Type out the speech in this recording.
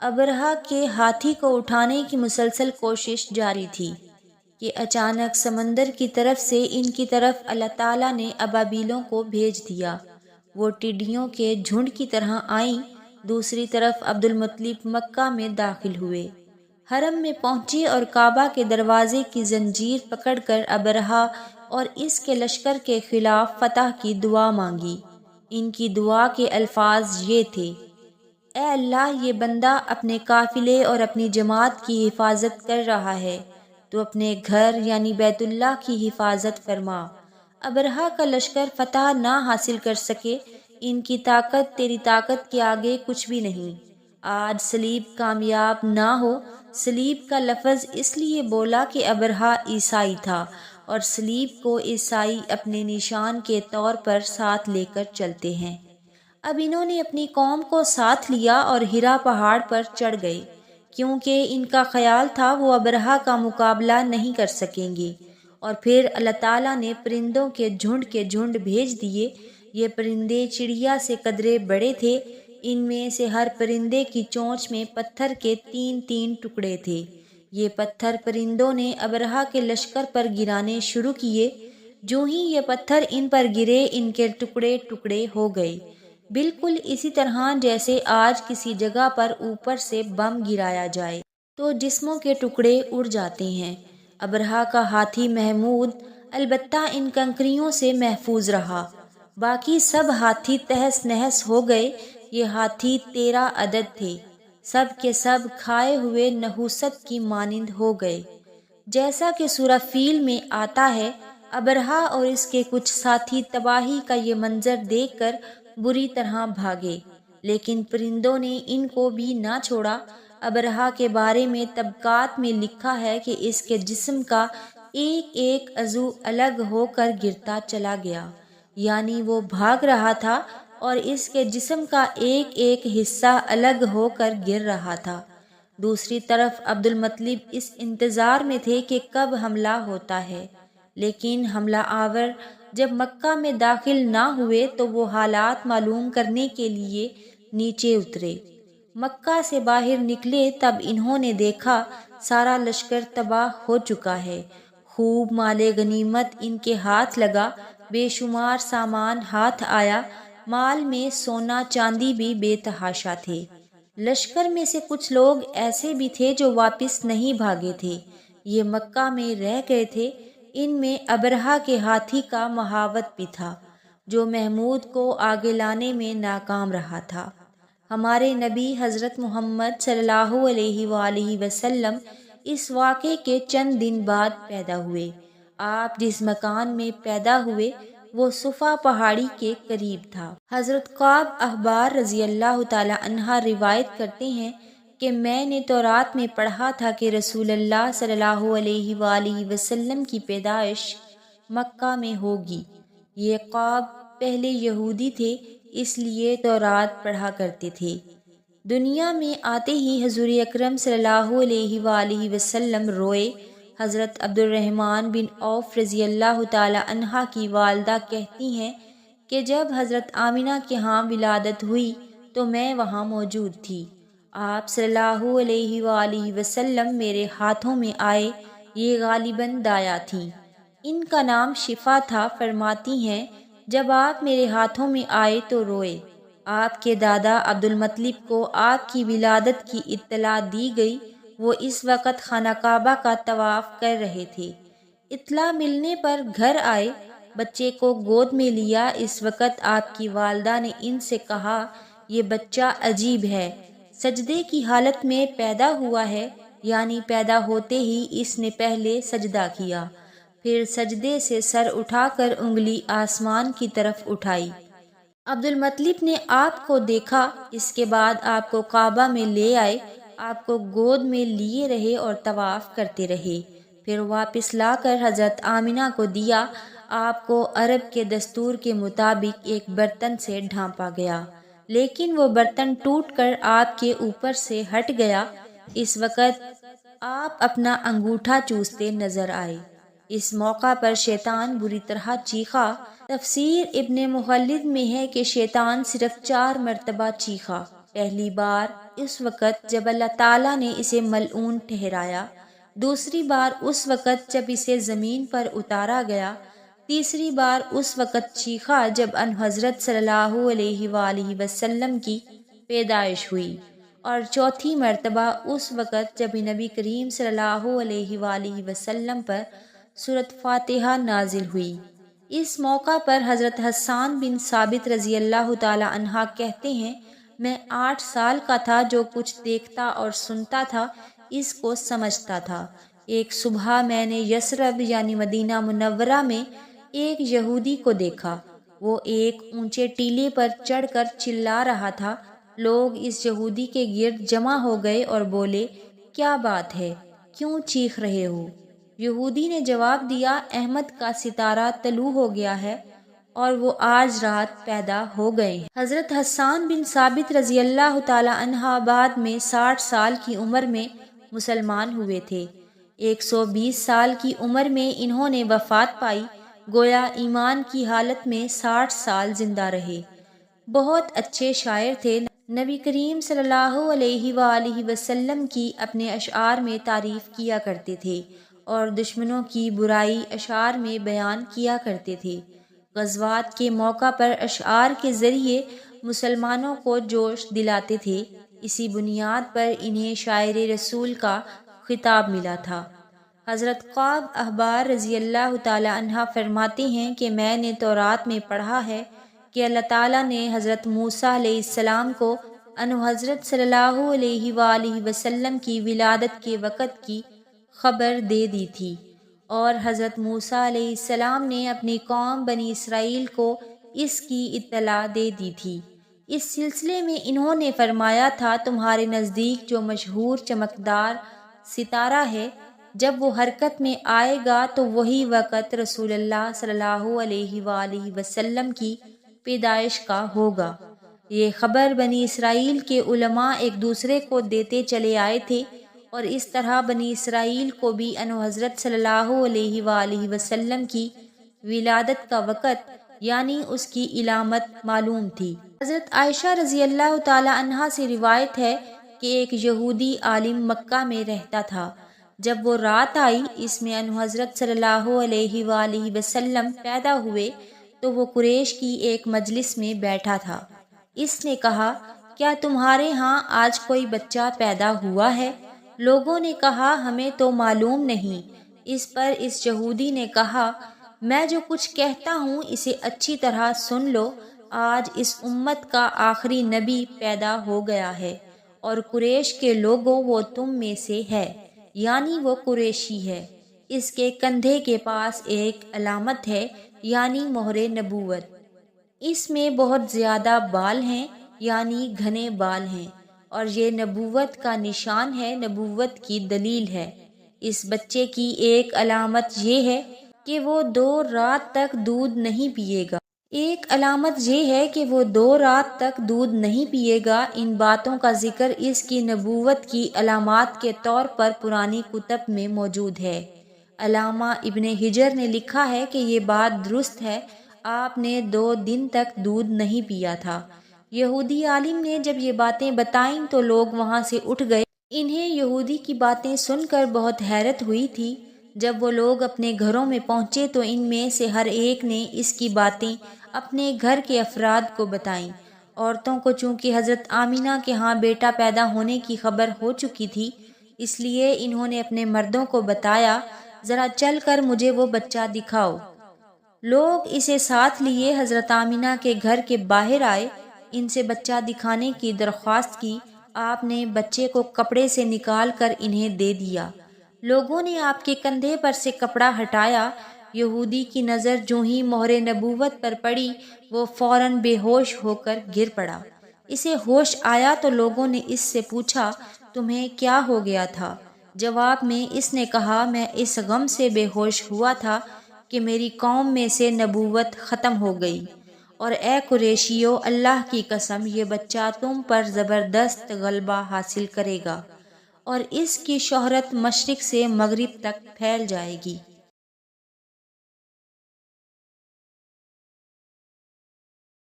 ابرہہ کے ہاتھی کو اٹھانے کی مسلسل کوشش جاری تھی کہ اچانک سمندر کی طرف سے ان کی طرف اللہ تعالیٰ نے ابابیلوں کو بھیج دیا۔ وہ ٹڈیوں کے جھنڈ کی طرح آئیں۔ دوسری طرف عبد المطلب مکہ میں داخل ہوئے، حرم میں پہنچے اور کعبہ کے دروازے کی زنجیر پکڑ کر ابرہہ اور اس کے لشکر کے خلاف فتح کی دعا مانگی۔ ان کی دعا کے الفاظ یہ تھے: اے اللہ، یہ بندہ اپنے قافلے اور اپنی جماعت کی حفاظت کر رہا ہے، تو اپنے گھر یعنی بیت اللہ کی حفاظت فرما۔ ابرہہ کا لشکر فتح نہ حاصل کر سکے، ان کی طاقت تیری طاقت کے آگے کچھ بھی نہیں۔ آج صلیب کامیاب نہ ہو۔ صلیب کا لفظ اس لیے بولا کہ ابرہہ عیسائی تھا، اور صلیب کو عیسائی اپنے نشان کے طور پر ساتھ لے کر چلتے ہیں۔ اب انہوں نے اپنی قوم کو ساتھ لیا اور ہرا پہاڑ پر چڑھ گئے، کیونکہ ان کا خیال تھا وہ ابرہہ کا مقابلہ نہیں کر سکیں گے۔ اور پھر اللہ تعالیٰ نے پرندوں کے جھنڈ بھیج دیے۔ یہ پرندے چڑیا سے قدرے بڑے تھے۔ ان میں سے ہر پرندے کی چونچ میں پتھر کے 3 ٹکڑے تھے۔ یہ پتھر پرندوں نے ابرہہ کے لشکر پر گرانے شروع کیے۔ جو ہی یہ پتھر ان پر گرے، ان کے ٹکڑے ٹکڑے ہو گئے، بالکل اسی طرح جیسے آج کسی جگہ پر اوپر سے بم گرایا جائے تو جسموں کے ٹکڑے اڑ جاتے ہیں۔ ابرہہ کا ہاتھی محمود البتہ ان کنکریوں سے محفوظ رہا، باقی سب ہاتھی تہس نہس ہو گئے۔ یہ ہاتھی 13 عدد تھے، سب کے سب کھائے ہوئے نحوست کی مانند ہو گئے۔ جیسا کہ سورہ فیل میں آتا ہے، ابرہہ اور اس کے کچھ ساتھی تباہی کا یہ منظر دیکھ کر بری طرح بھاگے، لیکن پرندوں نے ان کو بھی نہ چھوڑا۔ ابرہہ کے بارے میں طبقات میں لکھا ہے کہ اس کے جسم کا ایک ایک عضو الگ ہو کر گرتا چلا گیا، یعنی وہ بھاگ رہا تھا اور اس کے جسم کا ایک ایک حصہ الگ ہو کر گر رہا تھا۔ دوسری طرف عبد المطلب اس انتظار میں تھے کہ کب حملہ ہوتا ہے، لیکن حملہ آور جب مکہ میں داخل نہ ہوئے تو وہ حالات معلوم کرنے کے لیے نیچے اترے۔ مکہ سے باہر نکلے تب انہوں نے دیکھا سارا لشکر تباہ ہو چکا ہے۔ خوب مال غنیمت ان کے ہاتھ لگا، بے شمار سامان ہاتھ آیا، مال میں سونا چاندی بھی بے تحاشا تھے۔ لشکر میں سے کچھ لوگ ایسے بھی تھے جو واپس نہیں بھاگے تھے، یہ مکہ میں رہ گئے تھے۔ ان میں ابرہہ کے ہاتھی کا مہاوت بھی تھا، جو محمود کو آگے لانے میں ناکام رہا تھا۔ ہمارے نبی حضرت محمد صلی اللہ علیہ وآلہ وسلم اس واقعے کے چند دن بعد پیدا ہوئے۔ آپ جس مکان میں پیدا ہوئے وہ صفا پہاڑی کے قریب تھا۔ حضرت کعب احبار رضی اللہ تعالی عنہ روایت کرتے ہیں کہ میں نے تورات میں پڑھا تھا کہ رسول اللہ صلی اللہ علیہ وآلہ وسلم کی پیدائش مکہ میں ہوگی۔ یہ کعب پہلے یہودی تھے، اس لیے تورات پڑھا کرتے تھے۔ دنیا میں آتے ہی حضور اکرم صلی اللہ علیہ وآلہ وسلم روئے۔ حضرت عبد الرحمن بن عوف رضی اللہ تعالی عنہ کی والدہ کہتی ہیں کہ جب حضرت آمنہ کے ہاں ولادت ہوئی تو میں وہاں موجود تھی۔ آپ صلی اللہ علیہ وآلہ وسلم میرے ہاتھوں میں آئے، یہ غالباً دایا تھیں، ان کا نام شفا تھا۔ فرماتی ہیں جب آپ میرے ہاتھوں میں آئے تو روئے۔ آپ کے دادا عبد المطلب کو آپ کی ولادت کی اطلاع دی گئی، وہ اس وقت خانہ کعبہ کا طواف کر رہے تھے۔ اطلاع ملنے پر گھر آئے، بچے کو گود میں لیا۔ اس وقت آپ کی والدہ نے ان سے کہا یہ بچہ عجیب ہے، سجدے کی حالت میں پیدا ہوا ہے، یعنی پیدا ہوتے ہی اس نے پہلے سجدہ کیا، پھر سجدے سے سر اٹھا کر انگلی آسمان کی طرف اٹھائی۔ عبد المطلب نے آپ کو دیکھا، اس کے بعد آپ کو کعبہ میں لے آئے، آپ کو گود میں لیے رہے اور طواف کرتے رہے، پھر واپس لا کر حضرت آمنہ کو دیا۔ آپ کو عرب کے دستور کے مطابق ایک برتن سے ڈھانپا گیا، لیکن وہ برتن ٹوٹ کر آپ کے اوپر سے ہٹ گیا۔ اس وقت آپ اپنا انگوٹھا چوستے نظر آئے۔ اس موقع پر شیطان بری طرح چیخا۔ تفسیر ابن مخلد میں ہے کہ شیطان صرف 4 مرتبہ چیخا۔ پہلی بار اس وقت جب اللہ تعالیٰ نے اسے ملعون ٹھہرایا، دوسری بار اس وقت جب اسے زمین پر اتارا گیا، تیسری بار اس وقت چیخا جب ان حضرت صلی اللہ علیہ وآلہ وسلم کی پیدائش ہوئی، اور چوتھی مرتبہ اس وقت جب نبی کریم صلی اللہ علیہ وآلہ وسلم پر سورۃ فاتحہ نازل ہوئی۔ اس موقع پر حضرت حسان بن ثابت رضی اللہ تعالی عنہ کہتے ہیں، میں 8 سال کا تھا، جو کچھ دیکھتا اور سنتا تھا اس کو سمجھتا تھا۔ ایک صبح میں نے یثرب یعنی مدینہ منورہ میں ایک یہودی کو دیکھا، وہ ایک اونچے ٹیلے پر چڑھ کر چلا رہا تھا۔ لوگ اس یہودی کے گرد جمع ہو گئے اور بولے، کیا بات ہے، کیوں چیخ رہے ہو؟ یہودی نے جواب دیا، احمد کا ستارہ طلوع ہو گیا ہے اور وہ آج رات پیدا ہو گئے ہیں۔ حضرت حسان بن ثابت رضی اللہ تعالی عنہ بعد میں 60 سال کی عمر میں مسلمان ہوئے تھے۔ 120 سال کی عمر میں انہوں نے وفات پائی، گویا ایمان کی حالت میں 60 سال زندہ رہے۔ بہت اچھے شاعر تھے۔ نبی کریم صلی اللہ علیہ وآلہ وسلم کی اپنے اشعار میں تعریف کیا کرتے تھے اور دشمنوں کی برائی اشعار میں بیان کیا کرتے تھے۔ غزوات کے موقع پر اشعار کے ذریعے مسلمانوں کو جوش دلاتے تھے۔ اسی بنیاد پر انہیں شاعر رسول کا خطاب ملا تھا۔ حضرت قعب احبار رضی اللہ تعالی عنہ فرماتے ہیں کہ میں نے تورات میں پڑھا ہے کہ اللہ تعالیٰ نے حضرت موسیٰ علیہ السلام کو حضرت صلی اللہ علیہ وآلہ وسلم کی ولادت کے وقت کی خبر دے دی تھی، اور حضرت موسیٰ علیہ السلام نے اپنی قوم بنی اسرائیل کو اس کی اطلاع دے دی تھی۔ اس سلسلے میں انہوں نے فرمایا تھا، تمہارے نزدیک جو مشہور چمکدار ستارہ ہے، جب وہ حرکت میں آئے گا تو وہی وقت رسول اللہ صلی اللہ علیہ وآلہ وسلم کی پیدائش کا ہوگا۔ یہ خبر بنی اسرائیل کے علماء ایک دوسرے کو دیتے چلے آئے تھے، اور اس طرح بنی اسرائیل کو بھی حضرت صلی اللہ علیہ وآلہ وسلم کی ولادت کا وقت یعنی اس کی علامت معلوم تھی۔ حضرت عائشہ رضی اللہ تعالی عنہا سے روایت ہے کہ ایک یہودی عالم مکہ میں رہتا تھا۔ جب وہ رات آئی، اس میں حضرت صلی اللہ علیہ وآلہ وسلم پیدا ہوئے، تو وہ قریش کی ایک مجلس میں بیٹھا تھا۔ اس نے کہا، کیا تمہارے ہاں آج کوئی بچہ پیدا ہوا ہے؟ لوگوں نے کہا، ہمیں تو معلوم نہیں۔ اس پر اس یہودی نے کہا، میں جو کچھ کہتا ہوں اسے اچھی طرح سن لو۔ آج اس امت کا آخری نبی پیدا ہو گیا ہے، اور قریش کے لوگوں وہ تم میں سے ہے، یعنی وہ قریشی ہے۔ اس کے کندھے کے پاس ایک علامت ہے، یعنی مہر نبوت۔ اس میں بہت زیادہ بال ہیں، یعنی گھنے بال ہیں، اور یہ نبوت کا نشان ہے، نبوت کی دلیل ہے۔ اس بچے کی ایک علامت یہ ہے کہ وہ 2 رات تک دودھ نہیں پیے گا۔ ایک علامت یہ ہے کہ وہ 2 رات تک دودھ نہیں پیے گا۔ ان باتوں کا ذکر اس کی نبوت کی علامات کے طور پر پرانی کتب میں موجود ہے۔ علامہ ابن حجر نے لکھا ہے کہ یہ بات درست ہے، آپ نے 2 دن تک دودھ نہیں پیا تھا۔ یہودی عالم نے جب یہ باتیں بتائیں تو لوگ وہاں سے اٹھ گئے۔ انہیں یہودی کی باتیں سن کر بہت حیرت ہوئی تھی۔ جب وہ لوگ اپنے گھروں میں پہنچے تو ان میں سے ہر ایک نے اس کی باتیں اپنے گھر کے افراد کو بتائیں۔ عورتوں کو چونکہ حضرت آمینہ کے ہاں بیٹا پیدا ہونے کی خبر ہو چکی تھی، اس لیے انہوں نے اپنے مردوں کو بتایا، ذرا چل کر مجھے وہ بچہ دکھاؤ۔ لوگ اسے ساتھ لیے حضرت آمینہ کے گھر کے باہر آئے، ان سے بچہ دکھانے کی درخواست کی۔ آپ نے بچے کو کپڑے سے نکال کر انہیں دے دیا۔ لوگوں نے آپ کے کندھے پر سے کپڑا ہٹایا۔ یہودی کی نظر جو ہی مہر نبوت پر پڑی، وہ فوراً بے ہوش ہو کر گر پڑا۔ اسے ہوش آیا تو لوگوں نے اس سے پوچھا، تمہیں کیا ہو گیا تھا؟ جواب میں اس نے کہا، میں اس غم سے بے ہوش ہوا تھا کہ میری قوم میں سے نبوت ختم ہو گئی، اور اے قریشیو، اللہ کی قسم یہ بچہ تم پر زبردست غلبہ حاصل کرے گا، اور اس کی شہرت مشرق سے مغرب تک پھیل جائے گی۔